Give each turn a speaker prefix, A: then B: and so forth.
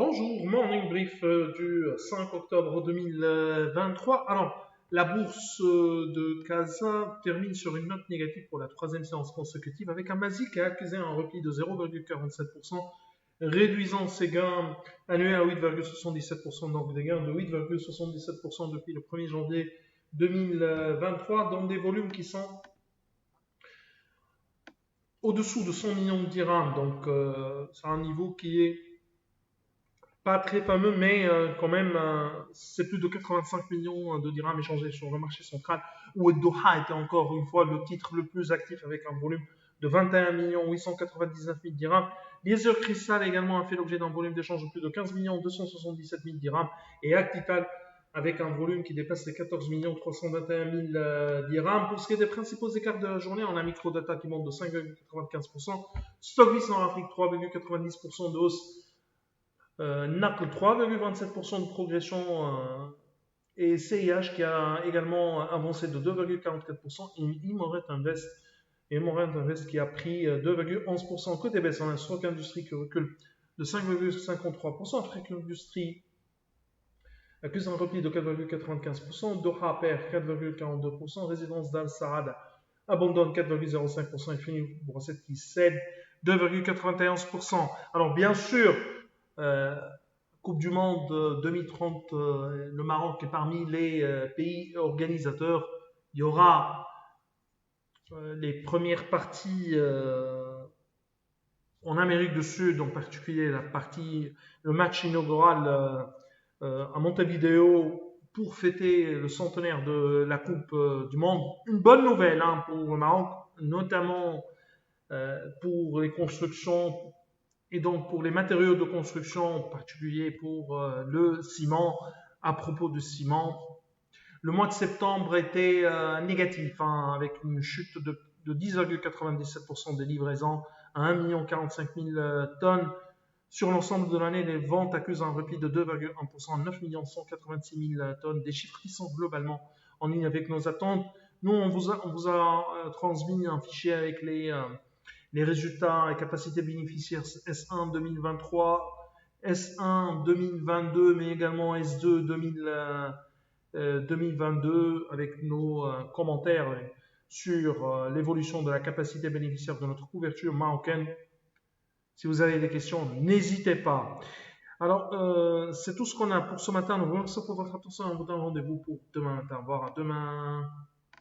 A: Bonjour, morning brief du 5 octobre 2023. Alors, la bourse de Casa termine sur une note négative pour la troisième séance consécutive avec un Masi qui a accusé un repli de 0,47%, réduisant ses gains annuels à 8,77%, donc des gains de 8,77% depuis le 1er janvier 2023, dans des volumes qui sont au-dessous de 100 millions de dirhams. Donc, c'est un niveau qui est pas très fameux, mais quand même, c'est plus de 85 millions de dirhams échangés sur le marché central, où Doha était encore une fois le titre le plus actif avec un volume de 21 899 000 dirhams. Les Heures Crystal également a fait l'objet d'un volume d'échange de plus de 15 277 000 dirhams, et Actital avec un volume qui dépasse les 14 321 000 dirhams. Pour ce qui est des principaux écarts de la journée, on a Microdata qui monte de 5,95%, Stockvis en Afrique 3,90% de hausse, NAC 3,27% de progression et CIH qui a également avancé de 2,44% et Imoret Invest qui a pris 2,11%. Côté baisse, on a Stock Industrie qui recule de 5,53%. Afrique Industrie accuse un repli de 4,95%. Doha perd 4,42%. Résidence d'Al Saad abandonne 4,05% et finit Brossette qui cède 2,91%. Alors bien sûr, Coupe du Monde 2030, le Maroc est parmi les pays organisateurs. Il y aura les premières parties en Amérique du Sud, en particulier le match inaugural à Montevideo pour fêter le centenaire de la Coupe du Monde. Une bonne nouvelle pour le Maroc, notamment pour les constructions et donc pour les matériaux de construction, en particulier pour le ciment. À propos du ciment, le mois de septembre était négatif, avec une chute de 10,97% des livraisons à 1 045 000 tonnes. Sur l'ensemble de l'année, les ventes accusent un repli de 2,1% à 9 186 000 tonnes, des chiffres qui sont globalement en ligne avec nos attentes. Nous, on vous a transmis un fichier avec les résultats et capacités bénéficiaires S1 2023, S1 2022, mais également S2 2022, avec nos commentaires sur l'évolution de la capacité bénéficiaire de notre couverture marocaine. Si vous avez des questions, n'hésitez pas. Alors, c'est tout ce qu'on a pour ce matin. Nous vous remercions pour votre attention et on vous donne rendez-vous pour demain matin. Au revoir, à demain.